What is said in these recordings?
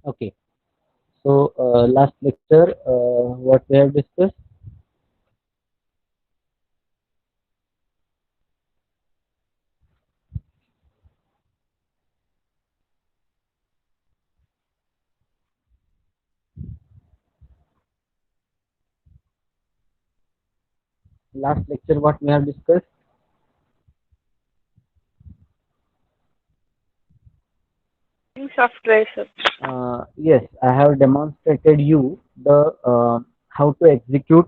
Okay. So last lecture, what we have discussed. Last lecture, what we have discussed. Software, sir. Yes, I have demonstrated you the how to execute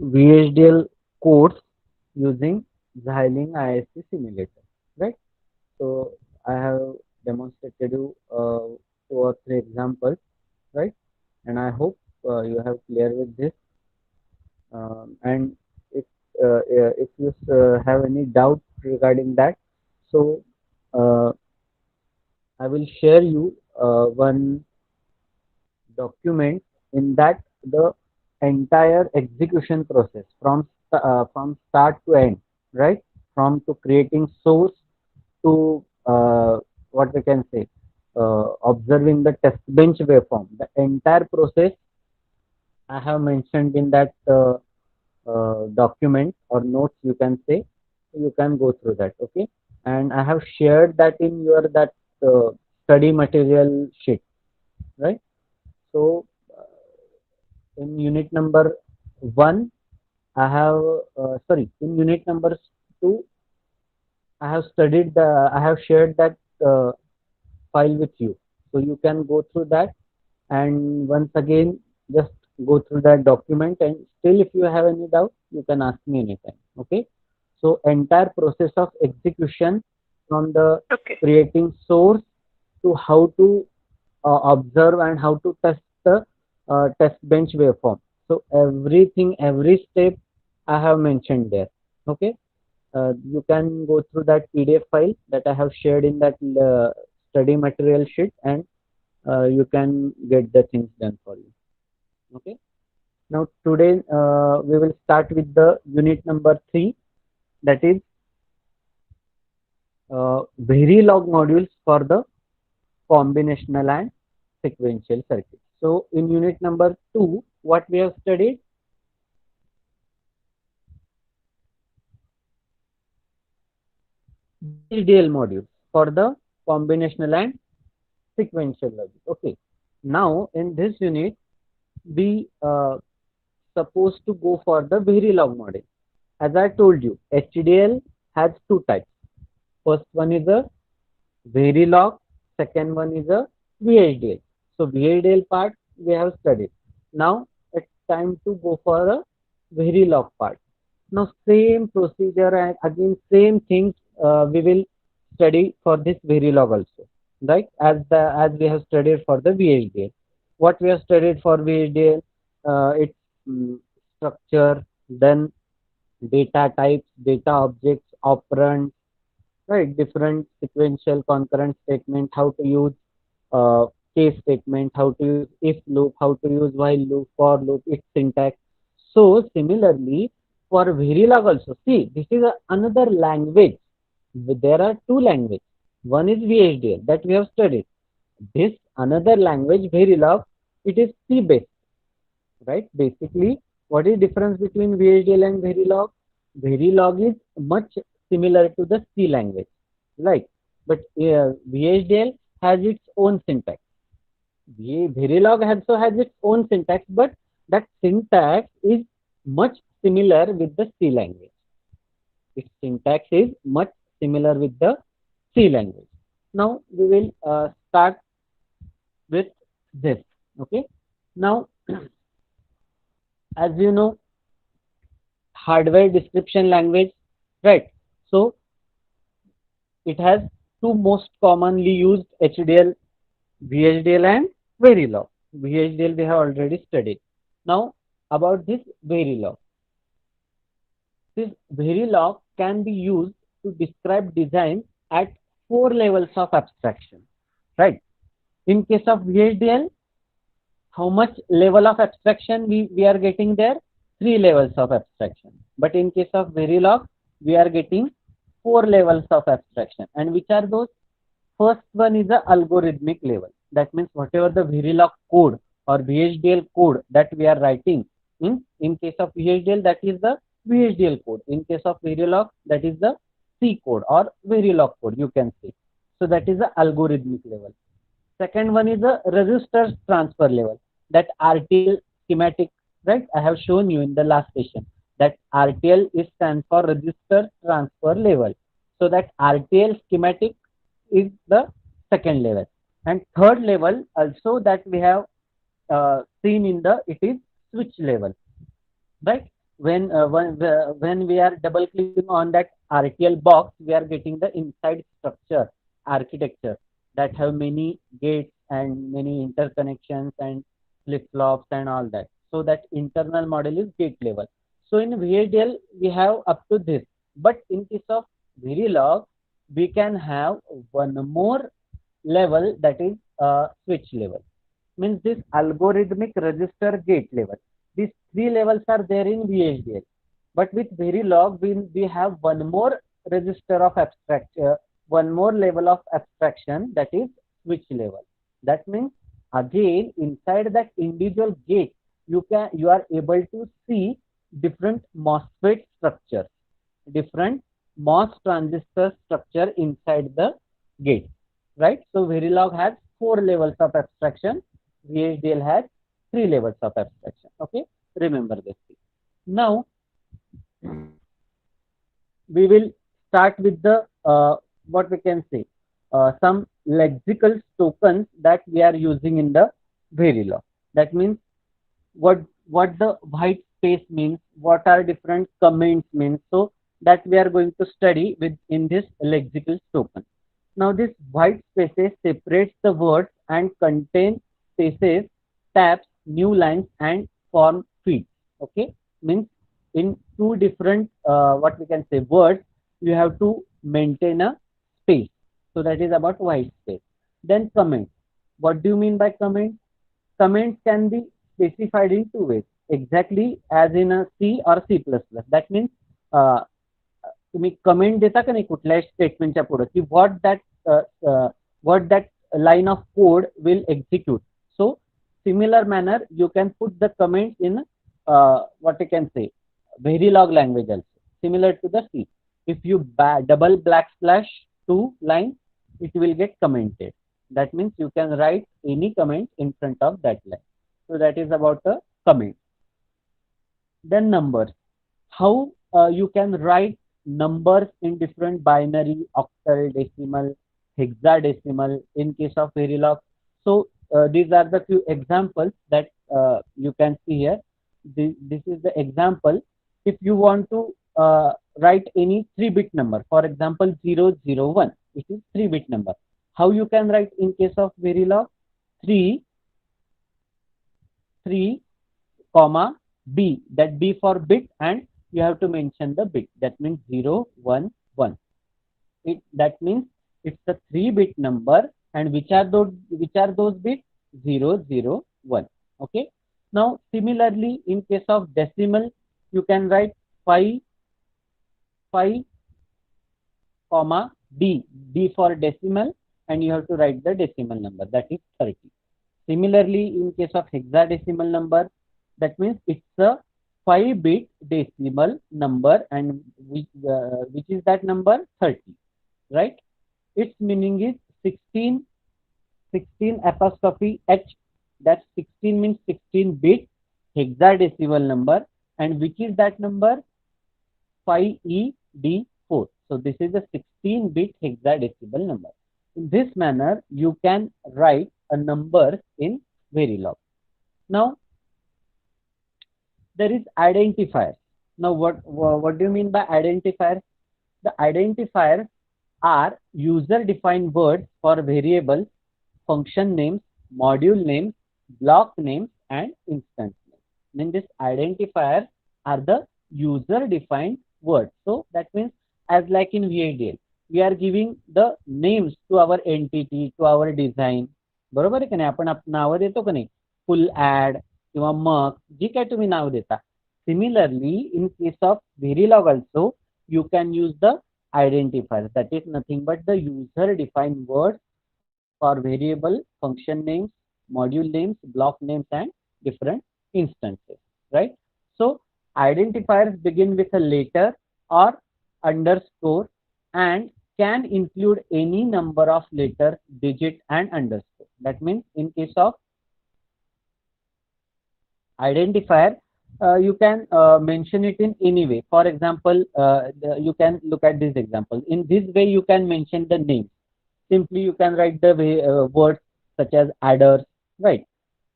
VHDL codes using Xilinx ISC simulator, right? So I have demonstrated you two or three examples, right? And I hope you have clear with this. And if if you have any doubt regarding that, so uh, I will share you one document in that the entire execution process from start to end, right? From to creating source to what we can say, observing the test bench waveform. The entire process I have mentioned in that document or notes, you can say. You can go through that, okay? And I have shared that in your that uh, study material sheet, right? So in unit number 1, I have sorry, in unit number 2, I have shared that file with you. So you can go through that, and once again just go through that document, and still if you have any doubt, you can ask me anytime, okay? So entire process of execution, from the Okay. creating source to how to observe and how to test the test bench waveform. So everything, every step I have mentioned there, okay? You can go through that PDF file that I have shared in that study material sheet, and you can get the things done for you. Okay. Now today we will start with the unit number 3, that is Verilog modules for the combinational and sequential circuit. So in unit number 2, what we have studied, VHDL modules for the combinational and sequential logic. Okay. Now in this unit, we supposed to go for the Verilog model. As I told you, HDL has two types. First one is a Verilog, second one is a VHDL. So VHDL part we have studied. Now it's time to go for a Verilog part. Now same procedure and again same things we will study for this Verilog also, right? As we have studied for the VHDL. What we have studied for VHDL, its structure, then data types, data objects, operands, right? Different sequential concurrent statement, how to use case statement, how to use if loop, how to use while loop, for loop, its syntax. So similarly, for Verilog also, see, this is another language. There are two languages. One is VHDL that we have studied. This another language, Verilog, it is C based, right? Basically, what is difference between VHDL and Verilog? Verilog is much similar to the C language, right? But VHDL has its own syntax. Verilog also has its own syntax, but that syntax is much similar with the C language. Its syntax is much similar with the C language. Now we will start with this. Okay. Now, as you know, hardware description language, right? So it has two most commonly used, HDL, VHDL, and Verilog. VHDL we have already studied. Now about this Verilog. This Verilog can be used to describe design at four levels of abstraction, right? In case of VHDL, how much level of abstraction we are getting there? Three levels of abstraction. But in case of Verilog, we are getting four levels of abstraction. And which are those? First one is the algorithmic level. That means whatever the Verilog code or VHDL code that we are writing, in case of VHDL, that is the VHDL code. In case of Verilog, that is the C code or Verilog code, you can say. So that is the algorithmic level. Second one is the register transfer level, that RTL schematic, right? I have shown you in the last session that RTL is stands for register transfer level. So that RTL schematic is the second level. And third level also that we have seen in the, it is switch level, right? When we are double clicking on that RTL box, we are getting the inside structure architecture that have many gates and many interconnections and flip flops and all that. So that internal model is gate level. So in VHDL we have up to this, but in case of Verilog we can have one more level, that is switch level. Means this algorithmic register gate level. These three levels are there in VHDL. But with Verilog, we have one more register of abstraction, one more level of abstraction, that is switch level. That means again inside that individual gate, you are able to see different MOSFET structures, different MOS transistor structure inside the gate, right? So Verilog has four levels of abstraction. VHDL has three levels of abstraction. Okay, remember this thing. Now we will start with the what we can say, some lexical tokens that we are using in the Verilog. That means what the white space means, what are different comments means. So that we are going to study with in this lexical token. Now this white spaces separates the words and contain spaces, tabs, new lines and form feeds. Okay, means in two different what we can say words, you have to maintain a space. So that is about white space. Then comment. What do you mean by comment? Comments can be specified in two ways, exactly as in a C or C++. That means तुम्ही comment देता का नाही कुठल्याही स्टेटमेंटच्या पुढे की what that line of code will execute. So similar manner you can put the comments in what you can say Verilog language also, similar to the C. If you double backslash two lines, it will get commented. That means you can write any comment in front of that line. So that is about the comment. Then numbers. How you can write numbers in different binary, octal, decimal, hexadecimal in case of Verilog. So these are the few examples that you can see here. This is the example. If you want to write any 3-bit number, for example 001, it is 3-bit number. How you can write in case of Verilog? 3, comma B, that B for bit, and you have to mention the bit. That means 0, 1, 1. That means it's a 3-bit number, and which are those bits? 0, 0, 1. Okay. Now similarly in case of decimal, you can write 5, comma D, D for decimal, and you have to write the decimal number, that is 30. Similarly in case of hexadecimal number, that means it's a 5-bit decimal number, and which is that number? 30, right? Its meaning is 16 apostrophe H, that 16 means 16-bit hexadecimal number, and which is that number? 5ED4. So this is a 16-bit hexadecimal number. In this manner, you can write a number in Verilog. Now, there is identifiers. Now, what do you mean by identifiers? The identifiers are user-defined words for variables, function names, module names, block names, and instance names. Then these identifiers are the user-defined words. So that means, as like in VHDL, we are giving the names to our entity, to our design. बरोबर आहे का नाही? आपण नावं देतो का नाही? Full add किंवा मग जी काय तुम्ही नाव देता. Similarly, in case of Verilog also, you can use the identifiers. That is nothing but the user-defined words for variable, function names, module names, block names, and different instances, right? So identifiers begin with a letter or underscore and can include any number of letters, digit, and underscore. That means in case of identifier, you can mention it in any way. For example, you can look at this example. In this way, you can mention the name. Simply, you can write the words such as adders, right?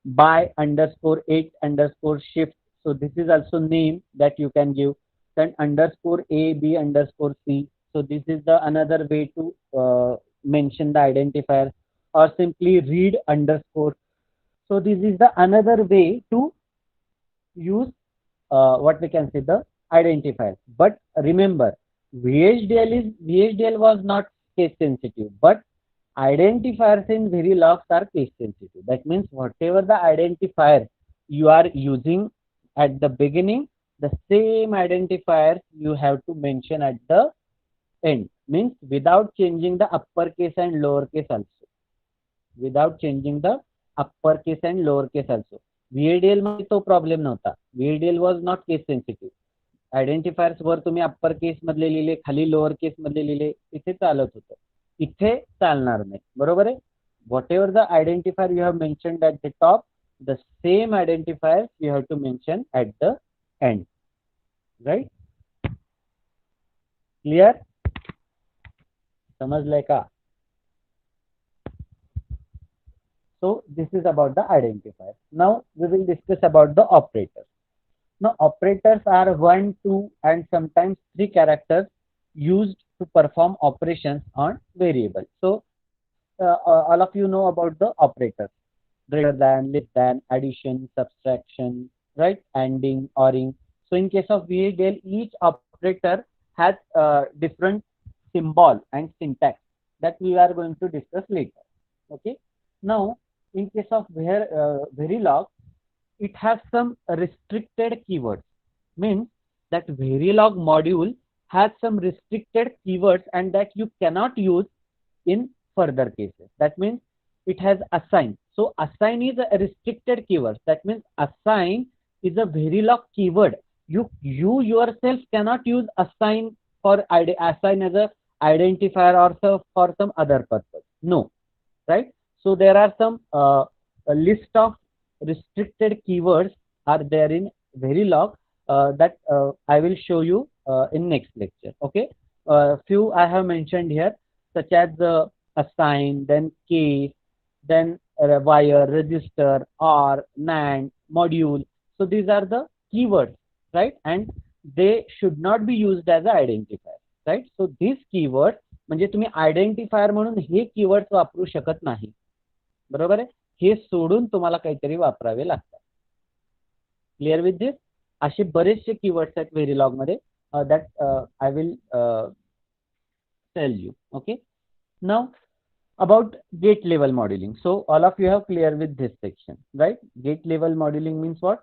By underscore 8 underscore shift. So this is also name that you can give. Then underscore A, B underscore C. So this is the another way to mention the identifier, or simply read underscore. So this is the another way to use what we can say the identifier. But remember, VHDL was not case sensitive, but identifiers in Verilog are case sensitive. That means whatever the identifier you are using at the beginning, the same identifier you have to mention at the end. Means without changing the uppercase and lowercase also. Without changing the uppercase and lowercase also. VADL मध्ये तो problem नव्हता. VADL was not case sensitive. Identifiers वर तुम्ही upper case मधले लिहिले, खाली lower case मधले लिहिले, इथे चालत होतं. इथे चालणार नाही. बरोबर आहे. Whatever the identifier you have mentioned at the top, the same identifier you have to mention at the end. Right? Clear? समजलंय का? So this is about the identifier. Now we will discuss about the operators. Now operators are 1, 2 and sometimes 3 characters used to perform operations on variable. So all of you know about the operators. Greater than, less than, addition, subtraction, right? ANDing, ORing. So in case of VHDL, each operator has different symbol and syntax that we are going to discuss later. Okay. Now in case of Verilog, it has some restricted keywords. Means that Verilog module has some restricted keywords and that you cannot use in further cases. That means it has assign. So assign is a restricted keyword. That means assign is a Verilog keyword. You yourself cannot use assign for assign as a identifier or for some other purpose. No, right? So there are some a list of restricted keywords are there in Verilog that I will show you in next lecture. Okay, few I have mentioned here, such as assign, then case, then wire, register, or NAND, module. So these are the keywords, right? And they should not be used as an identifier, right? So these keywords म्हणजे तुम्ही identifier म्हणून हे keywords वापरू शकत नाही. बरोबर आहे. हे सोडून तुम्हाला काहीतरी वापरावे लागतात. Clear with this? असे बरेचसे कीवर्ड्स आहेत व्हेरिलॉग मध्ये that I will tell you. Okay. Now about gate level modeling. So all of you have clear with this section, right? Gate level modeling means what?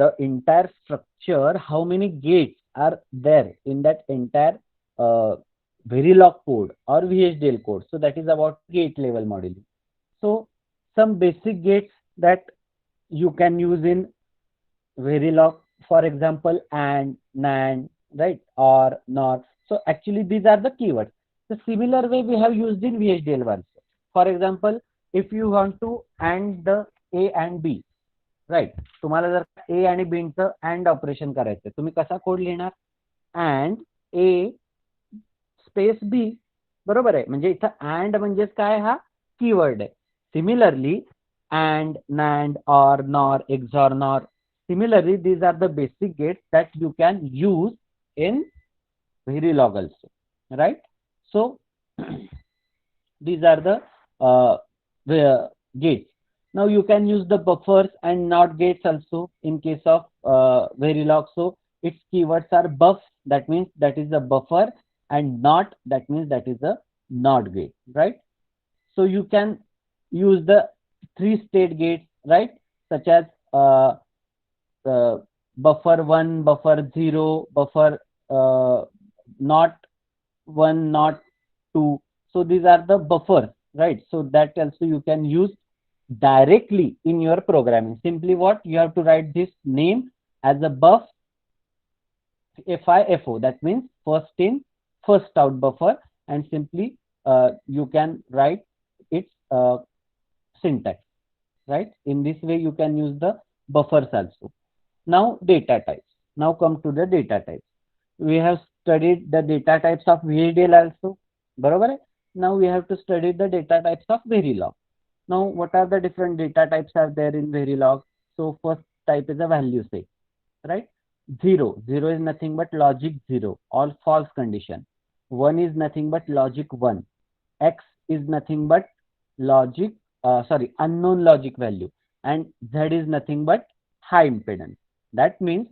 The entire structure, how many gates are there in that entire Verilog code or VHDL code. So that is about gate level modeling. So some basic gates that you can use in Verilog, for example, AND, NAND, right? Or NOR. So actually these are the keywords. The similar way we have used in VHDL also. For example, if you want to AND the A and B, right? तुम्हाला जर A आणि B चं AND operation करायचं, तुम्ही कसा code लिहिणार? AND A space B. बरोबर आहे. म्हणजे इथं AND म्हणजेच काय, हा कीवर्ड आहे. Similarly AND, NAND, OR, NOR, XOR, NOR. Similarly, these are the basic gates that you can use in Verilog also, right? So these are the gates. Now you can use the buffers and NOT gates also in case of Verilog. So its keywords are buff, that means that is a buffer, and NOT, that means that is a NOT gate, right? So you can use the 3-state gates, right? Such as buffer 1, buffer 0, buffer not 1, not 2. So these are the buffers, right? So that also you can use directly in your programming. Simply what you have to write this name as a buff FIFO, that means first in, first out buffer, and simply you can write its syntax, right? In this way, you can use the buffers also. Now, data types. Now come to the data types. We have studied the data types of VHDL also. बरोबर है? Now we have to study the data types of Verilog. Now, what are the different data types are there in Verilog? So first type is a value set, right? Zero. Zero is nothing but logic zero, all false condition. One is nothing but logic one. X is nothing but logic, unknown logic value. And Z is nothing but high impedance. That means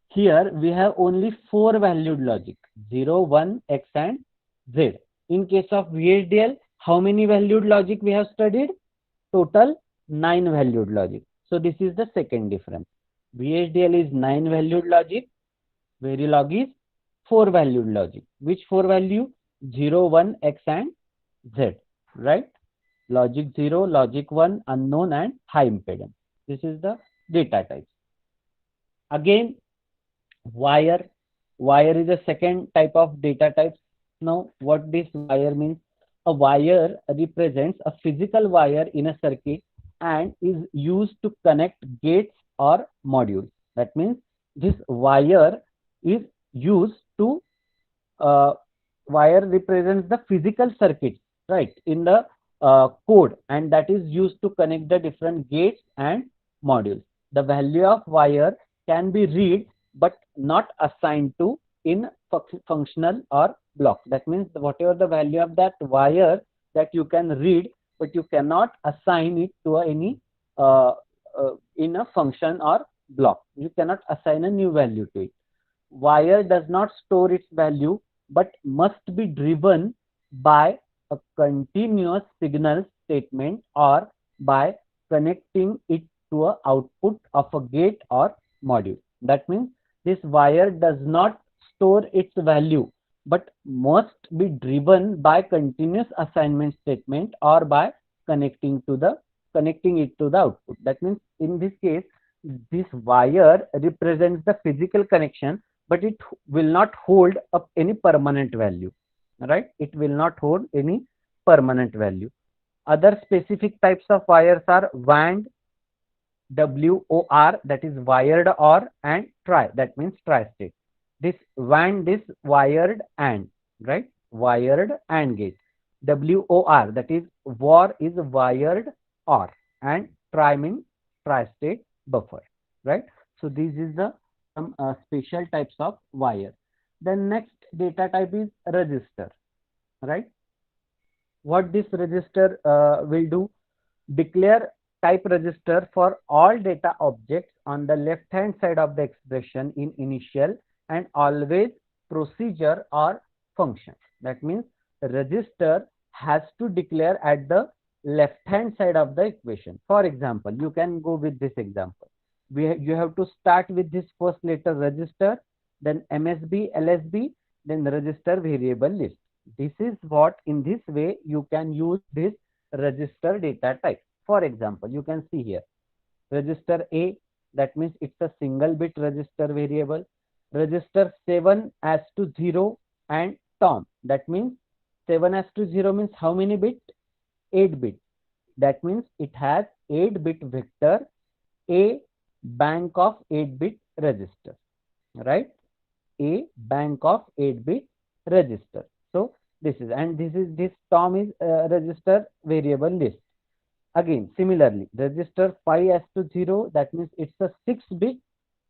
here we have only four valued logic, 0, 1, X and Z. In case of VHDL, how many valued logic we have studied? Total 9 valued logic. So this is the second difference. VHDL is 9 valued logic. Verilog is 4 valued logic. Which 4 value? 0, 1, X and Z, right? Logic 0, logic 1, unknown and high impedance. This is the data types. Again, wire. Wire is a second type of data types. Now, what this wire means? A wire represents a physical wire in a circuit and is used to connect gates or modules. That means this wire is used to uh, wire represents the physical circuit, right, in the code, and that is used to connect the different gates and modules. The value of wire can be read but not assigned to in functional or block. That means whatever the value of that wire that you can read, but you cannot assign it to any in a function or block. You cannot assign a new value to it. Wire does not store its value but must be driven by a continuous signal statement or by connecting it to a output of a gate or module. That means this wire does not store its value but must be driven by continuous assignment statement or by connecting it to the output. That means in this case, this wire represents the physical connection, but it will not hold up any permanent value, right? It will not hold any permanent value. Other specific types of wires are WAND, WOR, that is wired or, and tri, that means tri-state. This WAND, this wired and, right? Wired and gate. WOR, that is WOR is wired or, and tri means tri-state buffer, right? So this is the some special types of wire. Then next data type is register, right? What this register will do? Declare type register for all data objects on the left hand side of the expression in initial and always procedure or function. That means register has to declare at the left hand side of the equation. For example, you can go with this example. You have to start with this first letter register, then MSB, LSB, then register variable list. This is what, in this way you can use this register data type. For example, you can see here register A, that means it's a single bit register variable. Register 7 as to 0 and Tom, that means 7 as to 0 means how many bit? 8 bit. That means it has 8 bit vector, a bank of 8 bit register, right? A bank of 8 bit register. So this is, and this Tom is register variable list. Again, similarly, register 5 as to 0, that means it's a 6 bit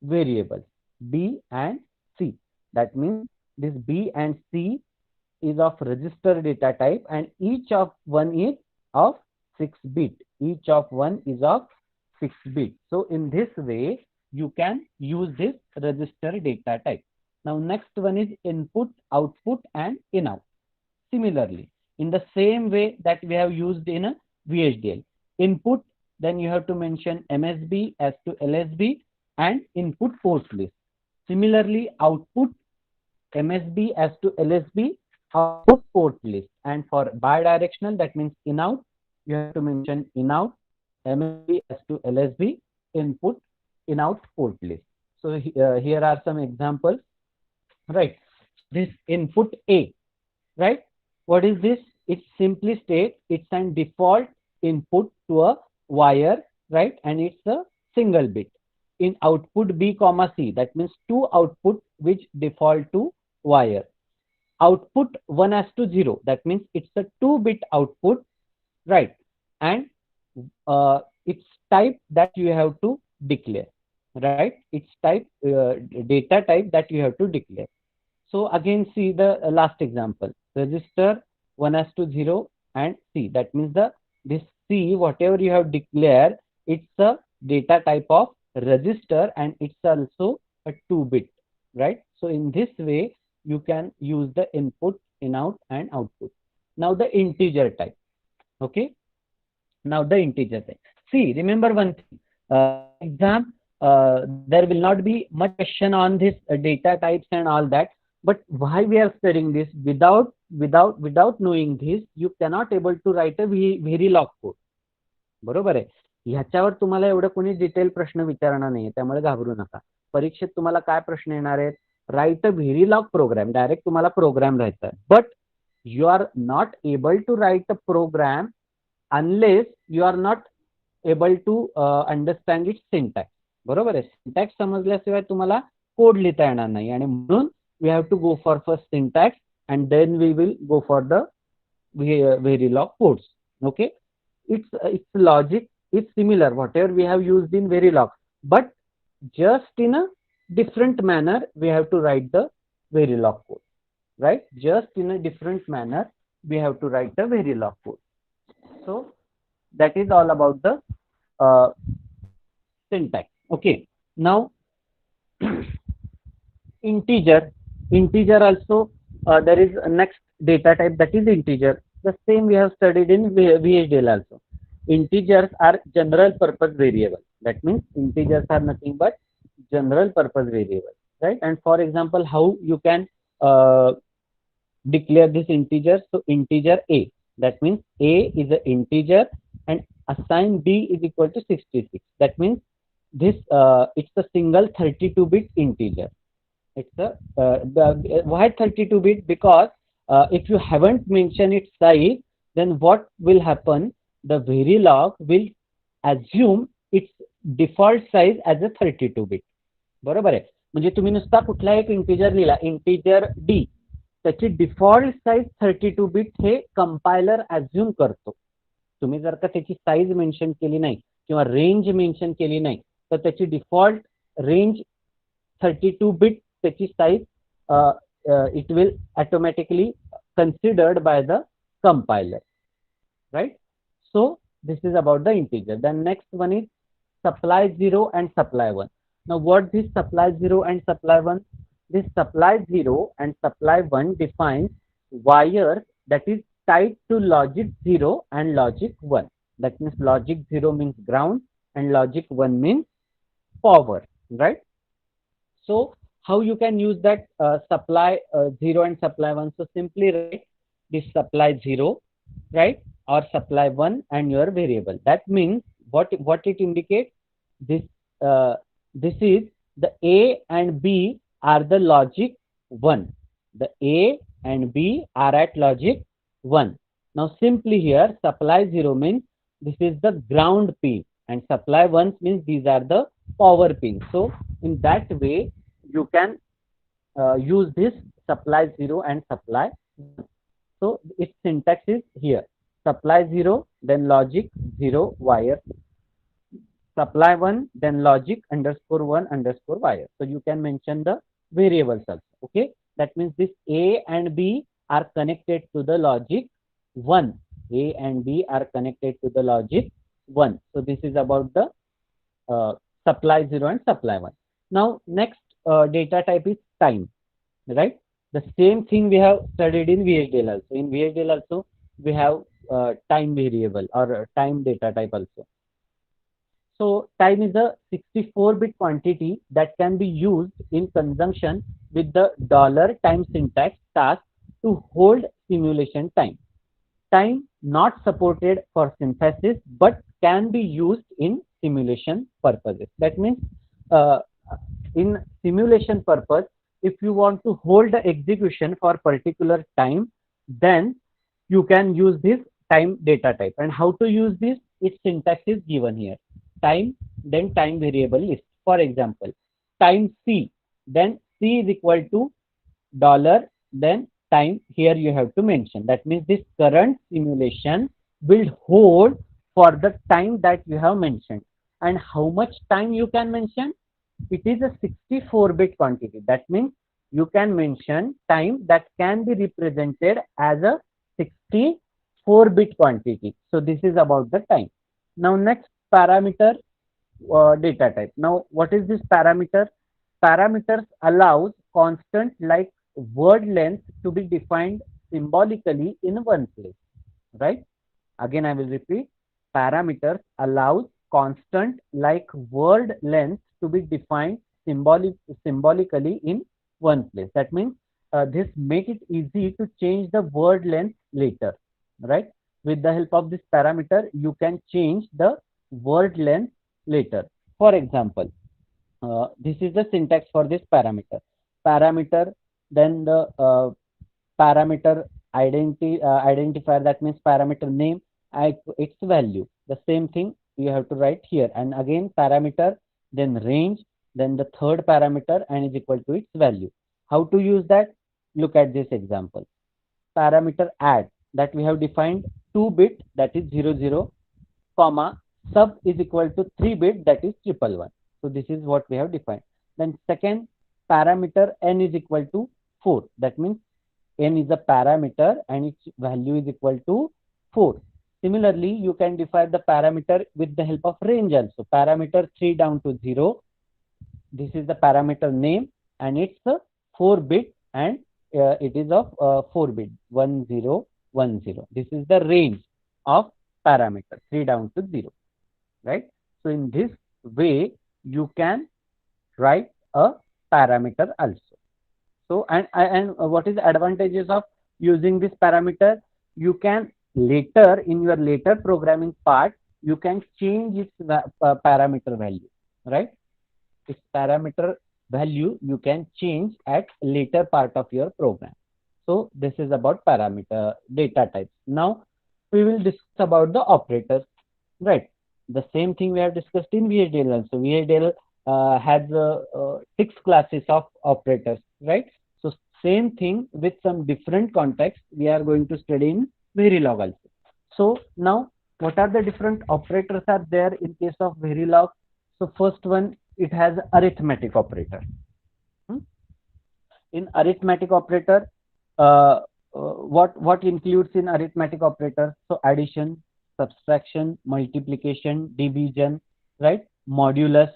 variable, B and C. That means this B and C is of register data type, and each of one is of 6 bit. Each of one is of 6 bit. So in this way, you can use this register data type. Now next one is input, output and in-out. Similarly, in the same way that we have used in a VHDL. Input, then you have to mention MSB as to LSB and input port list. Similarly, output, MSB as to LSB, output port list. And for bidirectional, that means in-out, you have to mention in-out, MSB as to LSB, input, in-out port list. So here are some examples, right? This input A, right? What is this? It simply states it's an default input to a wire, right? And it's a single bit. In output B comma C, that means two output which default to wire. Output 1 as to 0, that means it's a 2-bit output, right? And its type that you have to declare, right? Its type, data type that you have to declare. So again, see the last example, register 1 as to 0 and C. That means this C, whatever you have declared, it's a data type of register and it's also a 2-bit, right? So in this way, you can use the input, in-out and output. Now the integer type, okay? Now the integer type. See, remember one thing, exam, there will not be much question on this data types and all that. But why we are studying this? Without knowing this, you cannot able to write a Verilog code. बरोबर आहे. ह्याच्यावर तुम्हाला एवढं कोणी detail प्रश्न विचारणार नाही, त्यामुळे घाबरू नका. परीक्षेत तुम्हाला काय प्रश्न येणार आहेत? Write a Verilog program, direct तुम्हाला प्रोग्राम राहायचा आहे. But you are not able to write a program unless you are not able to understand it syntax. बरोबर आहे. सिंटॅक्स समजल्याशिवाय तुम्हाला कोड लिहिता येणार नाही आणि म्हणून we have to go for first syntax and then we will go for the Verilog codes. Okay, its logic is similar whatever we have used in Verilog, but just in a different manner we have to write the Verilog code, right? Just in a different manner we have to write the Verilog code. So that is all about the syntax. Okay, now integer also, there is a next data type, that is integer. The same we have studied in VHDL also. Integers are general purpose variable. That means integers are nothing but general purpose variable, right? And for example, how you can declare this integer? So integer A, that means A is an integer and assign B is equal to 66. That means this it's a single 32-bit integer. It's a why 32-bit? Because if you haven't mentioned its size, then what will happen? The Verilog will assume its default size as a 32-bit. बरोबर आहे. म्हणजे तुम्ही नुसता कुठला एक integer लिहिला, integer D, त्याची default size 32-बिट हे compiler assume करतो. तुम्ही जर का त्याची साईज मेन्शन केली नाही किंवा रेंज मेन्शन केली नाही तर त्याची डिफॉल्ट रेंज 32-बिट त्याची size it will automatically considered by the compiler, right? So this is about the integer. Then next one is supply 0 and supply 1. Now what is supply 0 and supply 1? This supply 0 and supply 1 defines wire that is tied to logic 0 and logic 1. That means logic 0 means ground and logic 1 means power, right? So how you can use that supply 0 and supply 1? So simply write this supply 0, right, or supply 1 and your variable. That means what it indicates? This is the A and B are the logic 1. The A and B are at logic 1. Now simply here supply 0 means this is the ground pin and supply 1 means these are the power pins. So in that way you can use this supply 0 and supply 1. So its syntax is here: supply 0, then logic 0 wire, supply 1, then logic underscore 1 underscore wire. So you can mention the variables also. Okay, that means this A and B are connected to the logic 1. A and B are connected to the logic 1. So this is about the supply 0 and supply 1. Now next data type is time, right? The same thing we have studied in VHDL also. In VHDL also we have time variable or time data type also. So time is a 64-bit quantity that can be used in conjunction with the $time syntax task to hold simulation time. Time not supported for synthesis but can be used in simulation purposes. That means uh, in simulation purpose, if you want to hold the execution for particular time, then you can use this time data type. And how to use this? Its syntax is given here. Time, then time variable list. For example, time C, then C is equal to dollar, then time here you have to mention. That means this current simulation will hold for the time that you have mentioned. And how much time you can mention? It is a 64-bit quantity. That means you can mention time that can be represented as a 64-bit quantity. So this is about the time. Now next, parameter data type. Now what is this parameter? Parameters allows constant like word length to be defined symbolically in one place, right? Again, I will repeat. Parameters allows constant like word length to be defined symbolically in one place. That means this make it easy to change the word length later, right? With the help of this parameter, you can change the word length later. For example, this is the syntax for this parameter. Parameter, then the parameter identifier, that means parameter name, its value. The same thing you have to write here. And again, parameter, then range, then the third parameter, and is equal to its value. How to use that? Look at this example. Parameter add, that we have defined 2-bit, that is 00, comma, sub is equal to 3-bit, that is 111. So this is what we have defined. Then second parameter n is equal to 4. That means n is a parameter and its value is equal to 4. Similarly, you can define the parameter with the help of range also. Parameter 3 down to 0. This is the parameter name and it's a 4-bit and it is of 4-bit 1010. This is the range of parameter 3 down to 0, right? So in this way, you can write a parameter also. So and what is the advantages of using this parameter? You can later in your later programming part, you can change its parameter value, right? Its parameter value you can change at later part of your program. So this is about parameter data types. Now we will discuss about the operators, right? The same thing we have discussed in VHDL also. VHDL has 6 classes of operators, right? So same thing with some different context we are going to study in Verilog also. So now what are the different operators are there in case of Verilog? So first one, it has arithmetic operator. In arithmetic operator, what includes in arithmetic operator? So addition, subtraction, multiplication, division, right? Modulus.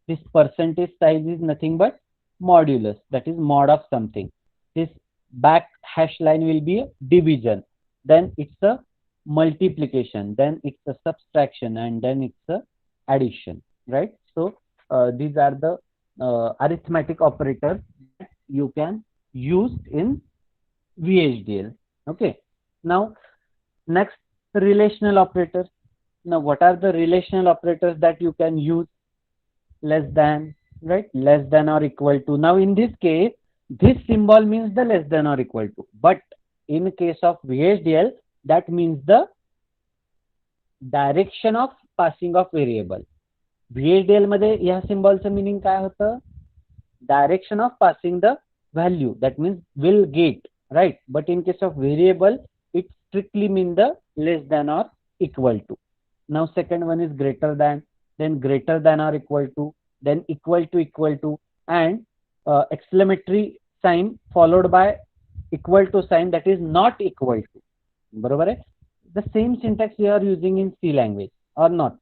This percentage size is nothing but modulus, that is mod of something. This back hash line will be a division, then it's a multiplication, then it's a subtraction, and then it's a addition, right? So these are the arithmetic operators that you can use in VHDL. Okay. Now next, relational operators. Now what are the relational operators that you can use? Less than, right? Less than or equal to. Now in this case, this symbol means the less than or equal to, but in case of VHDL, that means the direction of passing of variable. VHDL मध्ये या सिम्बॉलचं meaning काय होतं? Direction of passing the value, that means will get, right? But in case of variable, it strictly means the less than or equal to. Now second one is greater than, then greater than or equal to, then equal to, and exclamatory sign followed by equal to sign, that is not equal to. बरोबर आहे? The same syntax we are using in C language or not?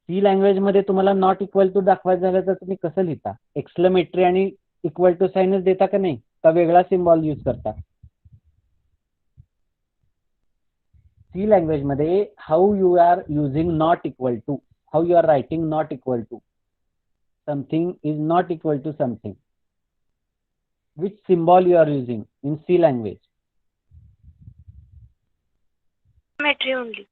C language मध्ये तुम्हाला not equal to दाखवायचं झालं तर तुम्ही कसं लिहिता? एक्सक्लेमेटरी आणि इक्वल टू साइनच देता का नाही, का वेगळा सिम्बॉल यूज करता? C language मध्ये how you are using not equal to, how you are writing not equal to, something is not equal to something, which symbol you are using in C language? entry only.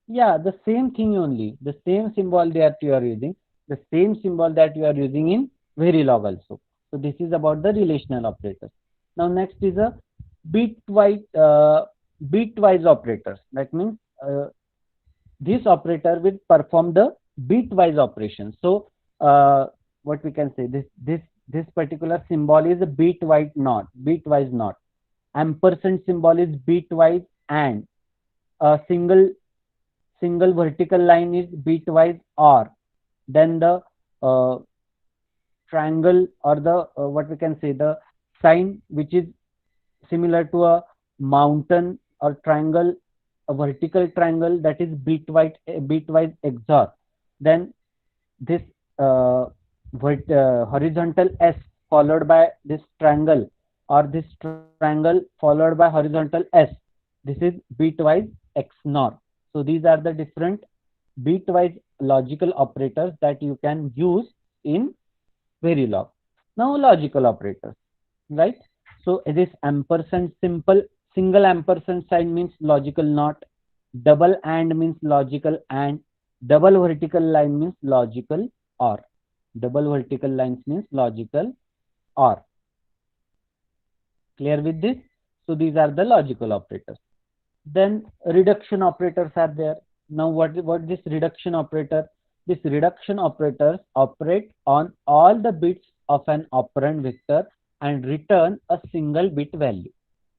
Yeah, the same thing only. The same symbol that you are using. The same symbol that you are using in Verilog also. So this is about the relational operators. Now next is a bitwise bitwise operators. That means this operator will perform the bitwise operation. So what we can say, this particular symbol is a bitwise not. Ampersand symbol is bitwise, and a single vertical line is bitwise OR. Then the uh, triangle, or the what we can say, the sign which is similar to a mountain or triangle, a vertical triangle, that is bitwise XOR. Then this uh, horizontal S followed by this triangle, or this triangle followed by horizontal S. This is bitwise XNOR. So these are the different bitwise logical operators that you can use in Verilog. Now logical operators, right? So this ampersand single ampersand sign means logical not, double and means logical and, double vertical line means logical or. Double vertical lines means logical or. Clear with this? So these are the logical operators. Then reduction operators are there. Now what this reduction operator? This reduction operators operate on all the bits of an operand vector and return a single bit value,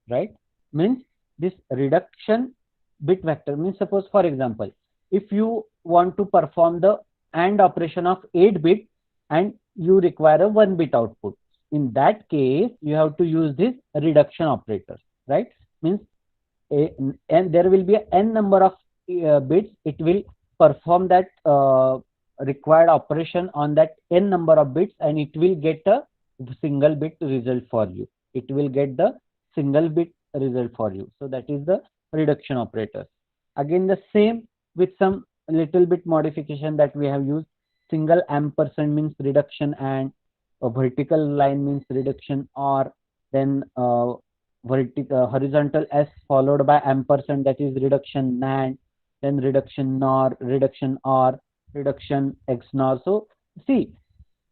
right? Means this reduction bit vector means, suppose for example, if you want to perform the AND operation of 8 bit and you require a 1 bit output, in that case you have to use this reduction operators, right? Means and there will be a n number of bits. It will perform that required operation on that n number of bits, and it will get a single bit result for you. It will get the single bit result for you. So that is the reduction operator. Again the same with some little bit modification that we have used. Single ampersand means reduction, and a vertical line means reduction or. Then horizontal S followed by ampersand, that is reduction NAND. Then reduction NOR, reduction OR, reduction XNOR. So see,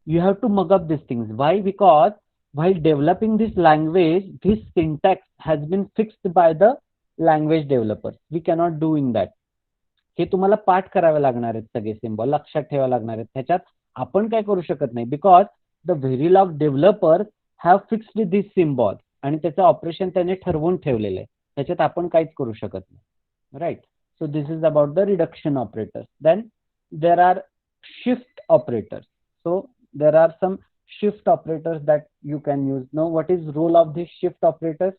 you have to mug up these things. Why? Because while developing this language, this syntax has been fixed by the language developers. We cannot do in that. हे तुम्हाला पाठ करावे लागणार आहेत, सगळे symbol लक्षात ठेवावे लागणार आहेत. त्याच्यात आपण काय करू शकत नाही, because the Verilog developers have fixed this symbol, आणि त्याचं ऑपरेशन त्याने ठरवून ठेवलेलं आहे. त्याच्यात आपण काहीच करू शकत नाही, right? So this is about the reduction operators. Then there are shift operators. So there are some shift operators that you can use. Now what is role of these shift operators?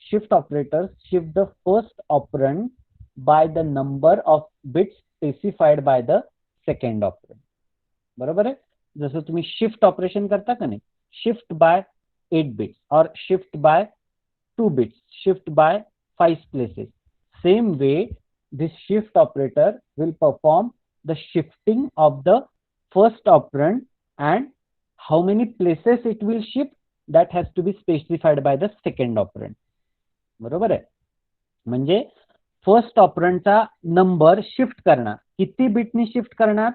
Shift operators shift the first operand by the number of bits specified by the second operand. बरोबर आहे? जसं तुम्ही shift operation करता का नाही, shift by 8 bits or shift by 2 bits, shift by 5 places. Same way, this shift operator will perform the shifting of the first operand, and how many places it will shift, that has to be specified by the second operand. बरोबर आहे? म्हणजे first ऑपरंडचा number shift करणार, किती बिटनी shift करणार?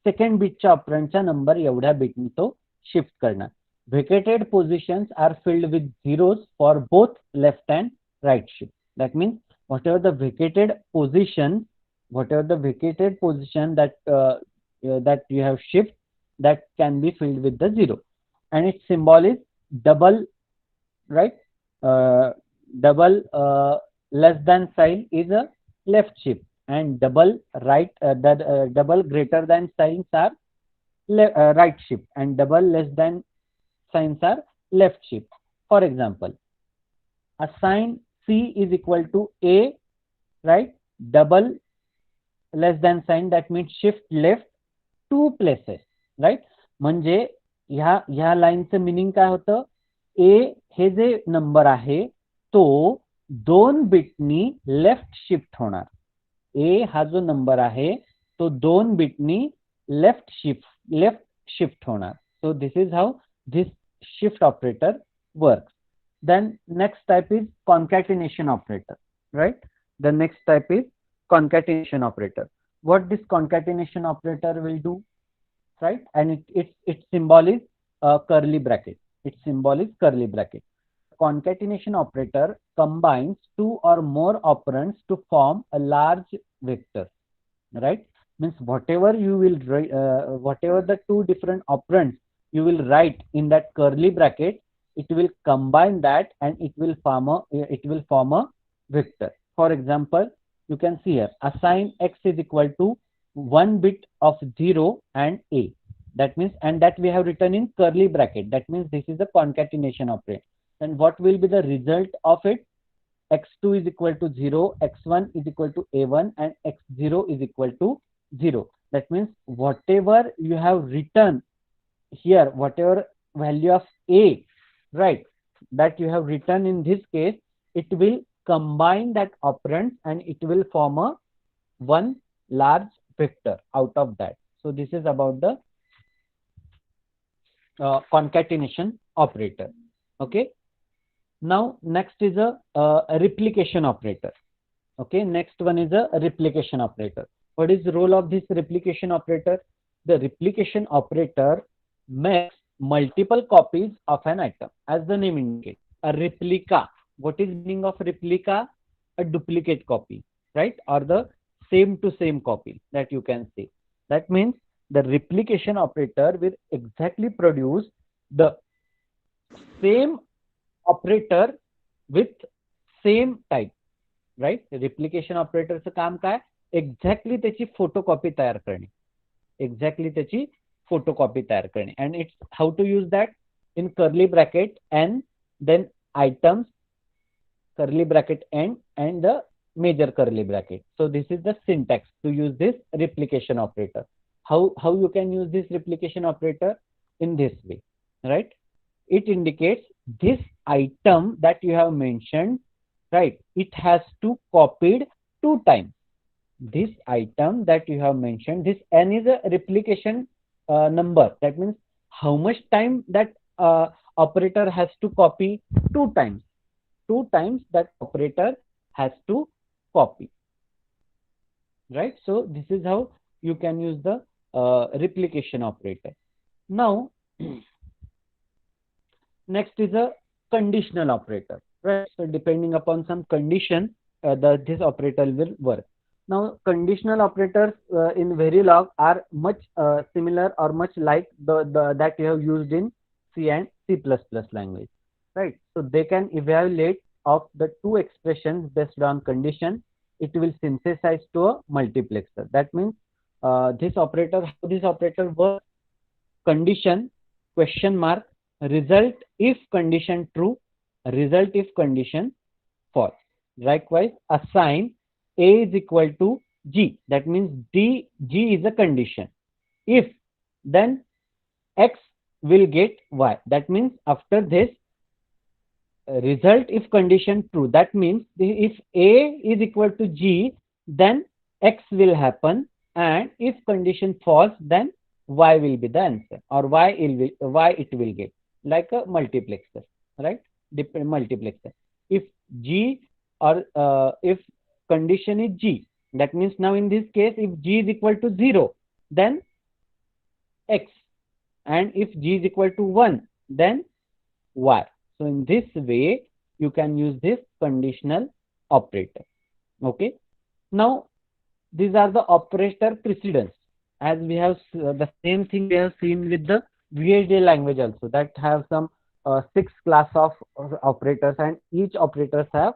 Second बिटच्या ऑपरंडचा number एवढ्या बिटनी तो shift करणार. Vacated positions are filled with zeros for both left and right shift. That means whatever the vacated position that you have shift, that can be filled with the zero, and its symbol is double, right? Double less than sign is a left shift, and double double greater than signs are right shift, and double less than signs are left shift. For example, a sign C is equal to A, right? Double less than sign, that means shift left 2 places, right? म्हणजे ह्या लाईनचं meaning काय होतं? ए हे जे number आहे तो 2 बिटनी left shift होणार. ए हा जो number आहे तो 2 बिटनी लेफ्ट शिफ्ट होणार. सो this is how this shift operator works. Then next type is concatenation operator, right? The next type is concatenation operator. What this concatenation operator will do, right? And its symbol is curly bracket. Its symbol is curly bracket. Concatenation operator combines two or more operands to form a large vector, right? Means whatever you will whatever the two different operands you will write in that curly bracket, it will combine that and it will form a vector. For example, you can see here assign x is equal to 1 bit of 0 and a. That means, and that we have written in curly bracket. That means this is a concatenation operator. And what will be the result of it? X2 is equal to 0, x1 is equal to a1, and x0 is equal to 0. That means whatever you have written here, whatever value of a, right, that you have written in this case, it will combine that operand and it will form a one large vector out of that. So this is about the concatenation operator. Okay. Now next is a replication operator. Okay, next one is a replication operator. What is the role of this replication operator? The replication operator makes multiple copies of an item, as the name indicates. A replica. What is meaning of replica? A duplicate copy, right? Or the same to same copy that you can see. That means the replication operator will exactly produce the same operator with same type, right. Replication ऑपरेटरचं काम काय? Exactly त्याची photocopy तयार करणे. Exactly त्याची photocopy तयार करणे. And it's how to use that in curly bracket and then items curly bracket end and the major curly bracket. So this is the syntax to use this replication operator. How you can use this replication operator? In this way, right? It indicates this item that you have mentioned, right? It has to copied 2 times. This item that you have mentioned, this n is a replication number. That means how much time that operator has to copy 2 times. 2 times that operator has to copy, right? So this is how you can use the replication operator. Now next is a conditional operator, right? So depending upon some condition, this operator will work. Now conditional operators in Verilog are much similar or much like the that you have used in C and C++ language. Right, so they can evaluate of the two expressions based on condition. It will synthesize to a multiplexer. That means this operator, how this operator works: condition, question mark, result if condition true, result if condition false. Likewise, assign a is equal to g. That means g is a condition. If, then x will get y. That means after this, result if condition true. That means if a is equal to g, then x will happen, and if condition false, then y will be the answer, or y it will get, like a multiplexer, right? Multiplexer. If g or if condition is g, that means now in this case, if g is equal to 0, then x, and if g is equal to 1, then y. So in this way, you can use this conditional operator. Okay. Now, these are the operator precedence. As we have the same thing we have seen with the VHDL language also, that have some 6 class of operators, and each operators have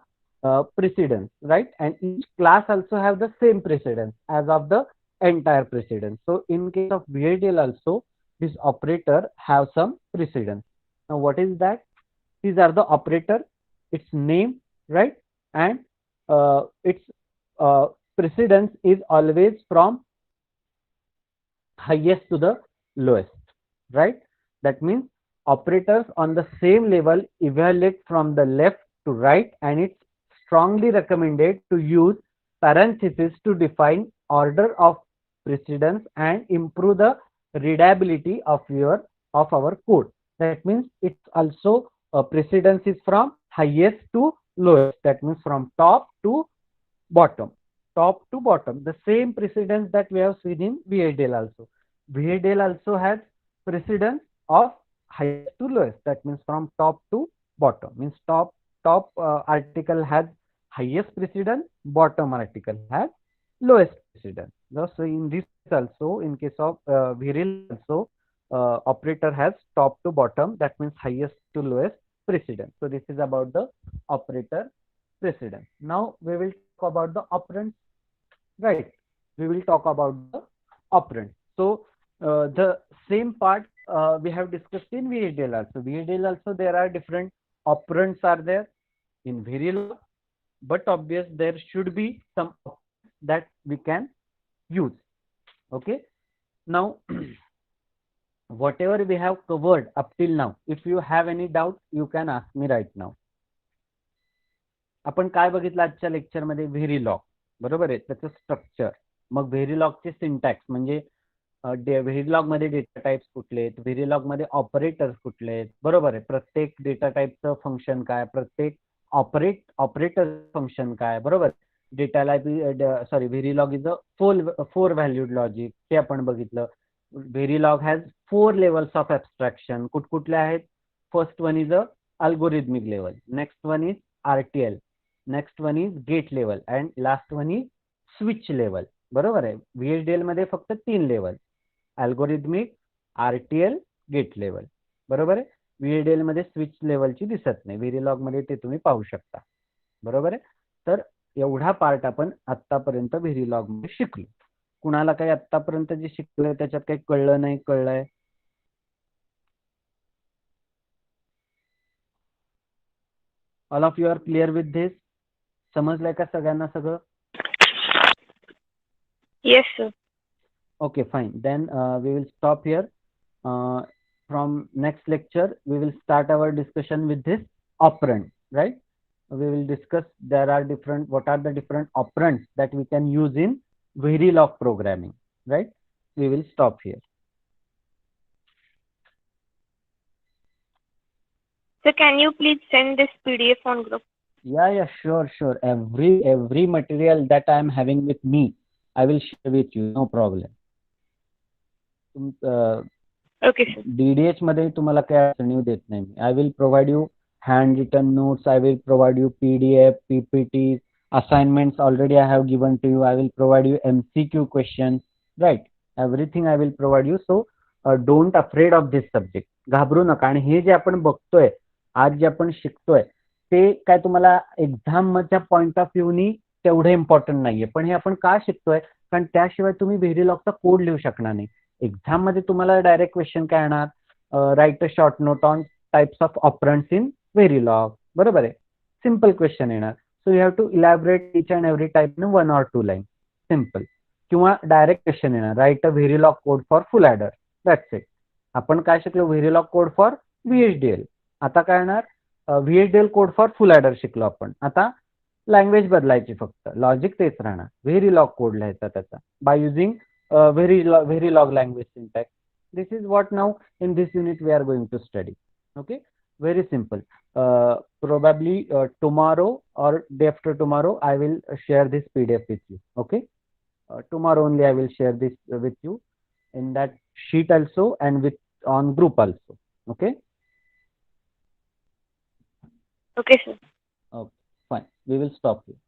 precedence, right? And each class also have the same precedence as of the entire precedence. So in case of VHDL also, this operator have some precedence. Now what is that? These are the operator, its name, right? And its precedence is always from highest to the lowest, right? That means operators on the same level evaluate from the left to right, and it's strongly recommended to use parentheses to define order of precedence and improve the readability of our code. That means it's also precedence is from highest to lowest. That means from top to bottom, top to bottom, the same precedence that we have seen in VHDL also. VHDL also has precedence of highest to lowest. That means from top to bottom. Means top article has highest precedence, bottom article has lowest precedence. So in this case also, in case of VHDL also, operator has top to bottom. That means highest to lowest precedence. So this is about the operator precedence. Now we will talk about the operand, right? We will talk about the operand. So the same part we have discussed in VHDL also. VHDL also there are different operands are there in Verilog, but obvious there should be some operands that we can use. Okay. Now whatever we have covered up till now, if you have any doubt, you can ask me right now. आपण काय बघितलं आजच्या लेक्चरमध्ये? Verilog, बरोबर आहे, त्याचं structure. मग व्हेरिलॉगचे syntax म्हणजे Verilog मध्ये डेटा टाइप्स कुठले आहेत, व्हेरिलॉग मध्ये ऑपरेटर्स कुठले आहेत, बरोबर आहे, प्रत्येक डेटा टाइपचं फंक्शन काय, प्रत्येक ऑपरेटर फंक्शन काय, बरोबर. डेटाला Verilog is a four valued logic, ते आपण बघितलं. Verilog has 4 levels of abstraction. कुठकुठले आहेत? First one is a algorithmic level, next one is RTL, next one is gate level and last one is switch level. बरोबर आहे. VHDL मध्ये फक्त 3 लेवल, अल्गोरिथमिक, RTL, गेट लेवल. बरोबर आहे. VHDL मध्ये स्विच लेवलची दिसत नाही, व्हेरिलॉग मध्ये ते तुम्ही पाहू शकता. बरोबर आहे. तर एवढा पार्ट आपण आतापर्यंत व्हेरिलॉग मध्ये शिकलो. कुणाला काही आतापर्यंत जे शिकलोय त्याच्यात काही कळलं नाही, कळलंय? All of you are clear with this? समजलंय का सगळ्यांना सगळं? Yes, sir. Okay, fine. Then we will stop here. From next lecture, we will start our discussion with this operand, right? We will discuss what are the different operands that we can use in Verilog programming, right? We will stop here. So can you please send this PDF on group? Yeah, sure. Every material that I am having with me, I will share with you, no problem. Okay, sir. DDH मध्ये तुम्हाला काय अडचणी देत नाही मी. I will provide you handwritten notes, I will provide you PDF, PPTs, assignments already I have given to you, I will provide you MCQ questions, right? Everything I will provide you. So don't afraid of this subject. घाबरू नका. आणि हे जे आपण बघतोय, आज जे आपण शिकतोय, ते काय तुम्हाला एक्झामच्या पॉइंट ऑफ व्ह्यूनी तेवढे इम्पॉर्टंट नाहीये. पण हे आपण का शिकतोय? कारण त्याशिवाय तुम्ही व्हेरिलॉगचा कोड लिहू शकणार नाही. एक्झाम मध्ये तुम्हाला डायरेक्ट क्वेश्चन काय येणार? Write a short note on types of operands in Verilog, बरोबर आहे. सिम्पल क्वेश्चन येणार. So you have to elaborate each and every type in 1 or 2 line, simple. किंवा डायरेक्ट क्वेश्चन येणार, write a Verilog code for full adder, that's it. आपण काय शिकलो? Verilog code for VHDL. आता काय येणार? VHDL code for full adder शिकलो आपण. आता लँग्वेज बदलायची, फक्त लॉजिक तेच राहणार. व्हेरिलॉग कोड लिहायचा त्याचा by using Verilog language syntax. This is what now in this unit we are going to study. Okay, very simple. Probably tomorrow or day after tomorrow I will share this PDF with you. Okay, tomorrow only I will share this with you in that sheet also and with on group also. Okay. Okay, sir. Okay, fine. We will stop here.